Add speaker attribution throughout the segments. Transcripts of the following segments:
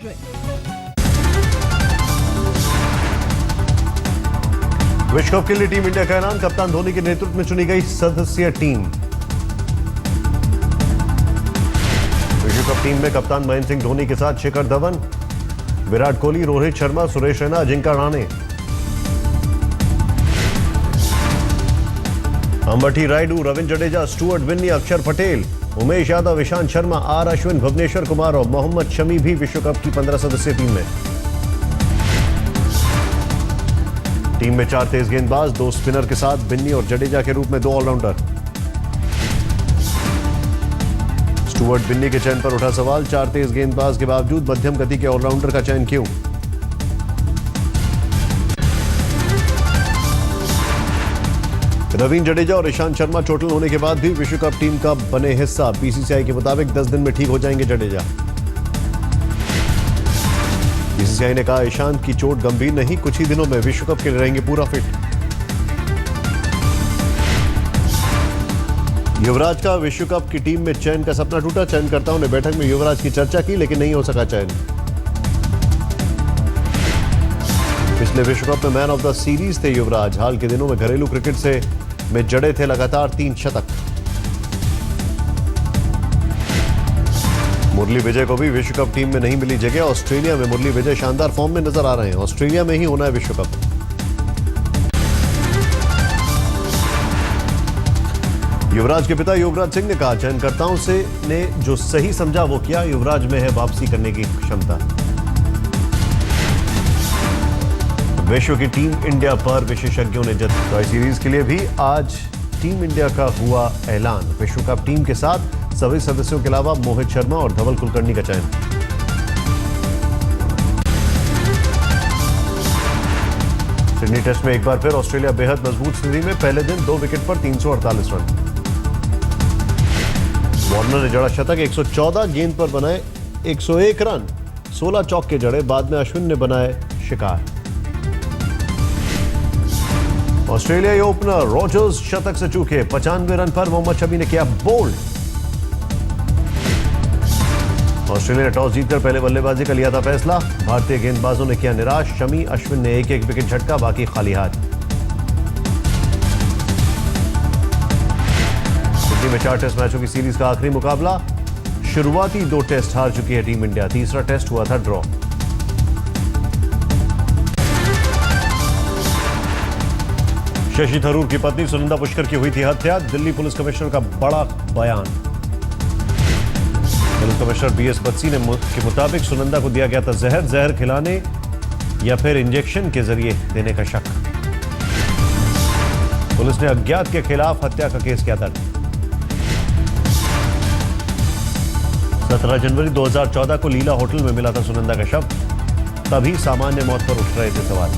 Speaker 1: विश्व कप के लिए टीम इंडिया का ऐलान, कप्तान धोनी के नेतृत्व में चुनी गई सदस्यीय टीम। विश्व कप टीम में कप्तान महेंद्र सिंह धोनी के साथ शिखर धवन, विराट कोहली, रोहित शर्मा, सुरेश रैना, अजिंक्य रहाणे, अंबटी रायडू, रविंद्र जडेजा, स्टुअर्ट बिन्नी, अक्षर पटेल, उमेश यादव, ईशांत शर्मा, आर अश्विन, भुवनेश्वर कुमार और मोहम्मद शमी भी विश्व कप की 15 सदस्यीय टीम में। टीम में 4 तेज गेंदबाज, 2 स्पिनर के साथ बिन्नी और जडेजा के रूप में 2 ऑलराउंडर। स्टुअर्ट बिन्नी के चयन पर उठा सवाल, 4 तेज गेंदबाज के बावजूद मध्यम गति के ऑलराउंडर का चयन क्यों? रविंद्र जडेजा और ईशांत शर्मा चोटिल होने के बाद भी विश्व कप टीम का बने हिस्सा। बीसीसीआई के मुताबिक 10 दिन में ठीक हो जाएंगे जडेजा। बीसीसीआई ने कहा ईशांत की चोट गंभीर नहीं, कुछ ही दिनों में विश्व कप के लिए रहेंगे पूरा फिट। युवराज का विश्व कप की टीम में चयन का सपना टूटा। चयनकर्ताओं ने बैठक में युवराज की चर्चा की लेकिन नहीं हो सका चयन। पिछले विश्व कप में मैन ऑफ द सीरीज थे युवराज। हाल के दिनों में घरेलू क्रिकेट से में जड़े थे लगातार 3 शतक। मुरली विजय को भी विश्व कप टीम में नहीं मिली जगह। ऑस्ट्रेलिया में मुरली विजय शानदार फॉर्म में नजर आ रहे हैं। ऑस्ट्रेलिया में ही होना है विश्व कप। युवराज के पिता युवराज सिंह ने कहा चयनकर्ताओं से ने जो सही समझा वो किया। युवराज में है वापसी करने की क्षमता। विश्व की टीम इंडिया पर विशेषज्ञों ने ट्रॉय सीरीज के लिए भी आज टीम इंडिया का हुआ ऐलान। विश्व कप टीम के साथ सभी सदस्यों के अलावा मोहित शर्मा और धवल कुलकर्णी का चयन। सिडनी टेस्ट में एक बार फिर ऑस्ट्रेलिया बेहद मजबूत स्थिति में। पहले दिन 2 विकेट पर 348 रन। वार्नर ने जड़ा शतक, 114 गेंद पर बनाए 101 रन, 16 चौके जड़े। बाद में अश्विन ने बनाए शिकार। ऑस्ट्रेलियाई ओपनर रॉजर्स शतक से चूके। 95 रन पर मोहम्मद शमी ने किया बोल्ड। ऑस्ट्रेलिया ने टॉस जीतकर पहले बल्लेबाजी का लिया था फैसला। भारतीय गेंदबाजों ने किया निराश। शमी, अश्विन ने एक विकेट झटका, बाकी खाली हाथ। सिडनी में 4 टेस्ट मैचों की सीरीज का आखिरी मुकाबला। शुरुआती 2 टेस्ट हार चुकी है टीम इंडिया। तीसरा टेस्ट हुआ था ड्रॉ। शशि थरूर की पत्नी सुनंदा पुष्कर की हुई थी हत्या। दिल्ली पुलिस कमिश्नर का बड़ा बयान। पुलिस कमिश्नर बीएस बत्सी के मुताबिक सुनंदा को दिया गया था जहर खिलाने या फिर इंजेक्शन के जरिए देने का शक। पुलिस ने अज्ञात के खिलाफ हत्या का केस किया दर्ज। 17 जनवरी 2014 को लीला होटल में मिला था सुनंदा का शव। तभी सामान्य मौत पर उठ रहे थे सवाल।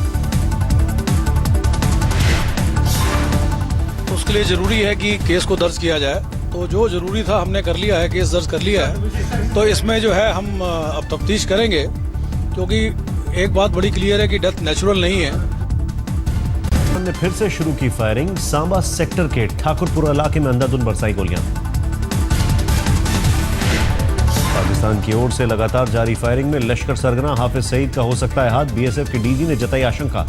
Speaker 2: उसके लिए जरूरी है कि केस को दर्ज किया जाए। तो जो जरूरी था हमने कर लिया है, केस दर्ज कर लिया है। तो इसमें जो है हम अब तफ्तीश करेंगे, क्योंकि एक बात बड़ी क्लियर है कि डेथ नेचुरल नहीं है।
Speaker 1: ने फिर से शुरू की फायरिंग। सांबा सेक्टर के ठाकुरपुरा इलाके में अंधाधुंध बरसाई गोलियां। पाकिस्तान की ओर से लगातार जारी फायरिंग में लश्कर सरगना हाफिज सईद का हो सकता है हाथ। बीएसएफ के डीजी ने जताई आशंका।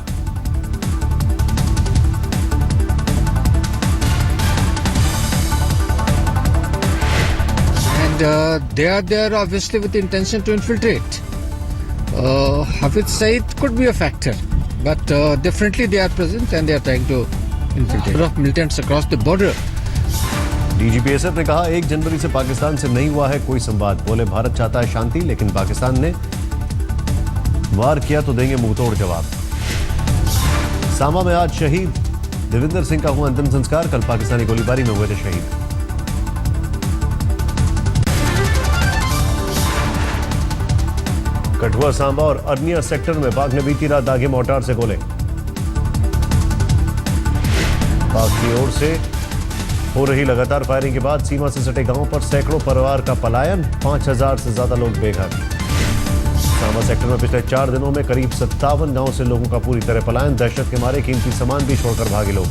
Speaker 3: They are there obviously with the intention to infiltrate. Hafiz Saeed could be a factor, but definitely they are present and they are trying to infiltrate. Of militants across the border.
Speaker 1: डीजीपीएसएफ ने कहा 1 जनवरी से पाकिस्तान से नहीं हुआ है कोई संवाद। बोले भारत चाहता है शांति, लेकिन पाकिस्तान ने वार किया तो देंगे मुंहतोड़ जवाब। सांबा में आज शहीद देविंदर सिंह का हुआ अंतिम संस्कार। कल पाकिस्तानी गोलीबारी में हुए थे शहीद। कठुआ, सांबा और अर्निया सेक्टर में पाक ने बीती रात दागे मोर्टार से गोले। पाक की ओर से हो रही लगातार फायरिंग के बाद सीमा से सटे गांवों पर सैकड़ों परिवार का पलायन। 5000 से ज्यादा लोग बेघर। सांबा सेक्टर में पिछले 4 दिनों में करीब 57 गांव से लोगों का पूरी तरह पलायन। दहशत के मारे कीमती सामान भी छोड़कर भागे लोग।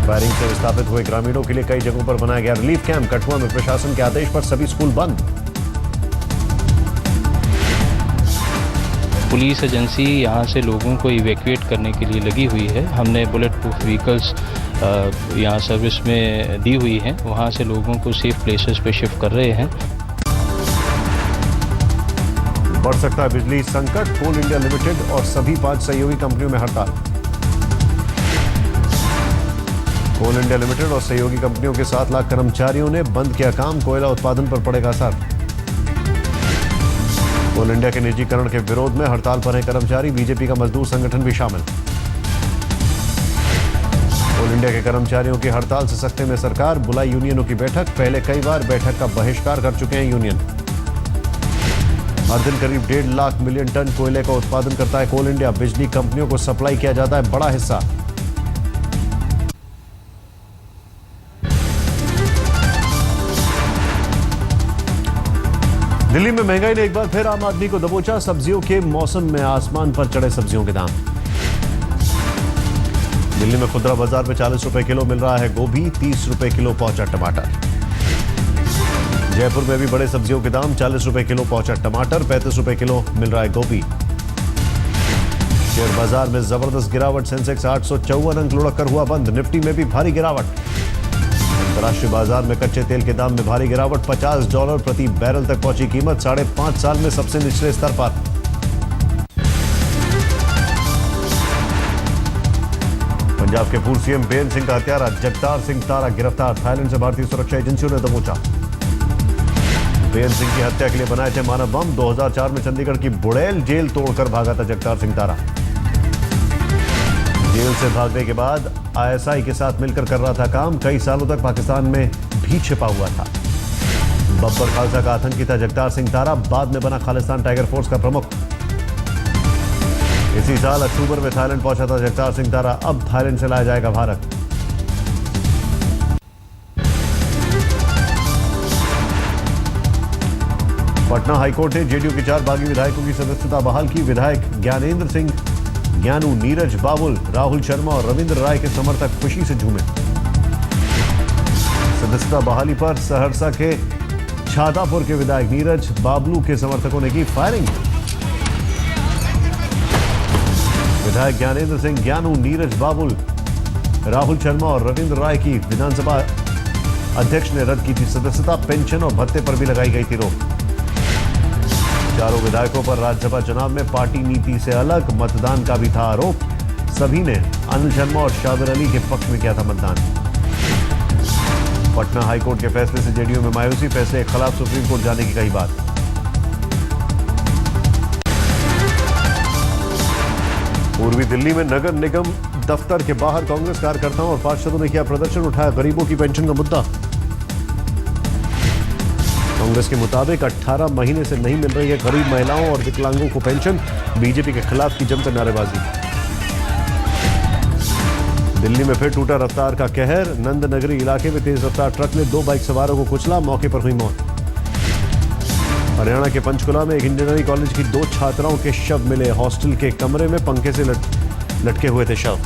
Speaker 1: फायरिंग से विस्थापित हुए ग्रामीणों के लिए कई जगहों पर बनाया गया रिलीफ कैंप। कठुआ में प्रशासन के आदेश पर सभी स्कूल बंद।
Speaker 4: पुलिस एजेंसी यहाँ से लोगों को इवैक्यूएट करने के लिए लगी हुई है। हमने बुलेट प्रूफ व्हीकल्स यहाँ सर्विस में दी हुई हैं, वहाँ से लोगों को सेफ प्लेसेस पे शिफ्ट कर रहे हैं।
Speaker 1: बढ़ सकता है बिजली संकट, कोल इंडिया लिमिटेड और सभी 5 सहयोगी कंपनियों में हड़ताल। कोल इंडिया लिमिटेड और सहयोगी कंपनियों के 7 लाख कर्मचारियों ने बंद किया काम, कोयला उत्पादन पर पड़ेगा असर। कोल इंडिया के निजीकरण के विरोध में हड़ताल पर हैं कर्मचारी, बीजेपी का मजदूर संगठन भी शामिल। कोल इंडिया के कर्मचारियों की हड़ताल से सख्ते में सरकार, बुलाई यूनियनों की बैठक, पहले कई बार बैठक का बहिष्कार कर चुके हैं यूनियन। हर दिन करीब 1.5 लाख मिलियन टन कोयले का उत्पादन करता है कोल इंडिया, बिजली कंपनियों को सप्लाई किया जाता है बड़ा हिस्सा। दिल्ली में महंगाई ने एक बार फिर आम आदमी को दबोचा, सब्जियों के मौसम में आसमान पर चढ़े सब्जियों के दाम। दिल्ली में खुदरा बाजार में 40 रुपए किलो मिल रहा है गोभी, 30 रुपए किलो पहुंचा टमाटर। जयपुर में भी बड़े सब्जियों के दाम, 40 रुपए किलो पहुंचा टमाटर, 35 रुपए किलो मिल रहा है गोभी। शेयर बाजार में जबरदस्त गिरावट, सेंसेक्स 854 अंक लुढ़क कर हुआ बंद, निफ्टी में भी भारी गिरावट। अंतर्राष्ट्रीय बाजार में कच्चे तेल के दाम में भारी गिरावट, $50 प्रति बैरल तक पहुंची कीमत, 5.5 साल में सबसे निचले स्तर पर। पंजाब के पूर्व सीएम बेन सिंह का हत्यारा जगतार सिंह तारा गिरफ्तार, थाईलैंड से भारतीय सुरक्षा एजेंसियों ने दबोचा। बेन सिंह की हत्या के लिए बनाए थे मानव बम, 2004 में चंडीगढ़ की बुड़ैल जेल तोड़कर भागा था जगतार सिंह तारा। जेल से भागने के बाद आईएसआई के साथ मिलकर कर रहा था काम, कई सालों तक पाकिस्तान में भी छिपा हुआ था। बब्बर खालसा का आतंकी था जगतार सिंह तारा, बाद में बना खालिस्तान टाइगर फोर्स का प्रमुख। इसी साल अक्टूबर में थाईलैंड पहुंचा था जगतार सिंह तारा, अब थाईलैंड से लाया जाएगा भारत। पटना हाईकोर्ट ने जेडीयू के 4 बागी विधायकों की सदस्यता बहाल की। विधायक ज्ञानेंद्र सिंह, ज्ञानू, नीरज बाबुल, राहुल शर्मा और रविंद्र राय के समर्थक खुशी से झूमे। सदस्यता बहाली पर सहरसा के छातापुर के विधायक नीरज बाबलू के समर्थकों ने की फायरिंग। विधायक ज्ञानेंद्र सिंह, ज्ञानू, नीरज बाबुल, राहुल शर्मा और रविंद्र राय की विधानसभा अध्यक्ष ने रद्द की थी सदस्यता, पेंशन और भत्ते पर भी लगाई गई थी रोक। चारों विधायकों पर राज्यसभा चुनाव में पार्टी नीति से अलग मतदान का भी था आरोप। सभी ने अनिल शर्मा और शाबिर अली के पक्ष में किया था मतदान। पटना हाईकोर्ट के फैसले से जेडीयू में मायूसी, फैसले के खिलाफ सुप्रीम कोर्ट जाने की कही बात। पूर्वी दिल्ली में नगर निगम दफ्तर के बाहर कांग्रेस कार्यकर्ताओं और पार्षदों ने किया प्रदर्शन, उठाया गरीबों की पेंशन का मुद्दा। कांग्रेस के मुताबिक 18 महीने से नहीं मिल रही है गरीब महिलाओं और विकलांगों को पेंशन, बीजेपी के खिलाफ की जमकर नारेबाजी। दिल्ली में फिर टूटा रफ्तार का कहर, नंदनगरी इलाके में तेज रफ्तार ट्रक ने 2 बाइक सवारों को कुचला, मौके पर हुई मौत। हरियाणा के पंचकुला में एक इंजीनियरिंग कॉलेज की 2 छात्राओं के शव मिले, हॉस्टल के कमरे में पंखे से लटके हुए थे शव।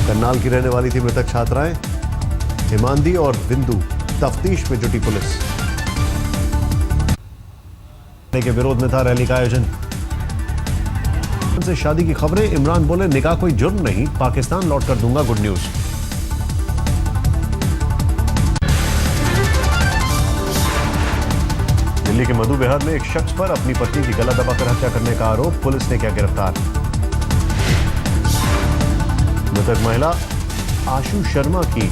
Speaker 1: करनाल की रहने वाली थी मृतक छात्राएं हिमांदी और बिंदु, तफ्तीश में जुटी पुलिस। के विरोध में था रैली का आयोजन। से शादी की खबरें, इमरान बोले निकाह कोई जुर्म नहीं, पाकिस्तान लौट कर दूंगा गुड न्यूज। दिल्ली के मधु विहार में एक शख्स पर अपनी पत्नी की गला दबाकर हत्या करने का आरोप, पुलिस ने किया गिरफ्तार। मृतक महिला आशु शर्मा की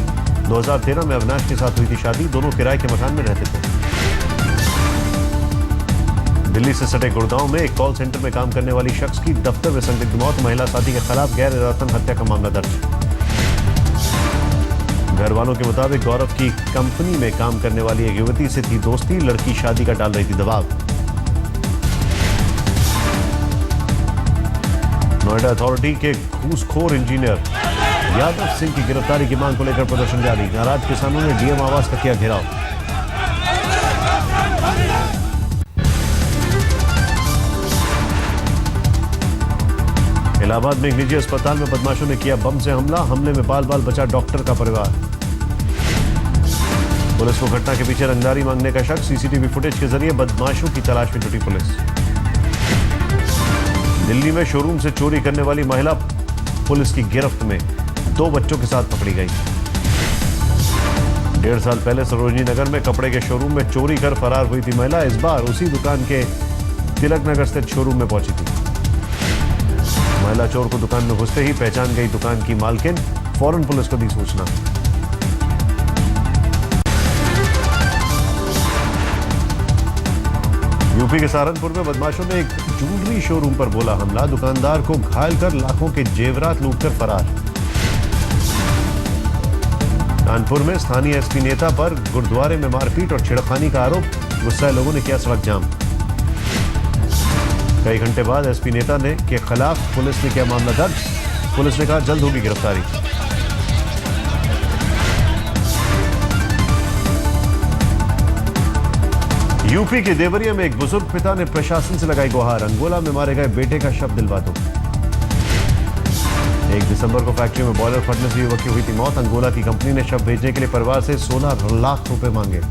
Speaker 1: 2013 में अविनाश के साथ हुई थी शादी, दोनों किराए के मकान में रहते थे। दिल्ली से सटे गुड़गांव में एक कॉल सेंटर में काम करने वाली शख्स की दफ्तर में संदिग्ध मौत, महिला साथी के खिलाफ गैर इरादतन हत्या का मामला दर्ज। घर वालों के मुताबिक गौरव की कंपनी में काम करने वाली एक युवती से थी दोस्ती, लड़की शादी का डाल रही थी दबाव। नोएडा अथॉरिटी के घूसखोर इंजीनियर यादव सिंह की गिरफ्तारी की मांग को लेकर प्रदर्शन जारी, नाराज किसानों ने डीएम आवास का किया घेराव। इलाहाबाद में एक निजी अस्पताल में बदमाशों ने किया बम से हमला, हमले में बाल बाल बचा डॉक्टर का परिवार। पुलिस को घटना के पीछे रंगदारी मांगने का शक, सीसीटीवी फुटेज के जरिए बदमाशों की तलाश में जुटी पुलिस। दिल्ली में शोरूम से चोरी करने वाली महिला पुलिस की गिरफ्त में 2 बच्चों के साथ पकड़ी गई। 1.5 साल पहले सरोजनी नगर में कपड़े के शोरूम में चोरी कर फरार हुई थी महिला। इस बार उसी दुकान के तिलक नगर स्थित शोरूम में पहुंची थी। महिला चोर को दुकान में घुसते ही पहचान गई दुकान की मालकिन, फौरन पुलिस को दी सूचना। यूपी के सहारनपुर में बदमाशों ने एक ज्वेलरी शोरूम पर बोला हमला, दुकानदार को घायल कर लाखों के जेवरात लूटकर फरार। कानपुर में स्थानीय एसपी नेता पर गुरुद्वारे में मारपीट और छिड़खानी का आरोप, गुस्साए लोगों ने किया सड़क जाम। कई घंटे बाद एसपी नेता के खिलाफ पुलिस ने किया मामला दर्ज। पुलिस ने कहा जल्द होगी गिरफ्तारी। यूपी के देवरिया में एक बुजुर्ग पिता ने प्रशासन से लगाई गुहार, अंगोला में मारे गए बेटे का शव दिलवा दो। 1 दिसंबर को फैक्ट्री में बॉयलर फटने से युवक की हुई थी मौत। अंगोला की कंपनी ने शव भेजने के लिए परिवार से 16 लाख रुपए मांगे।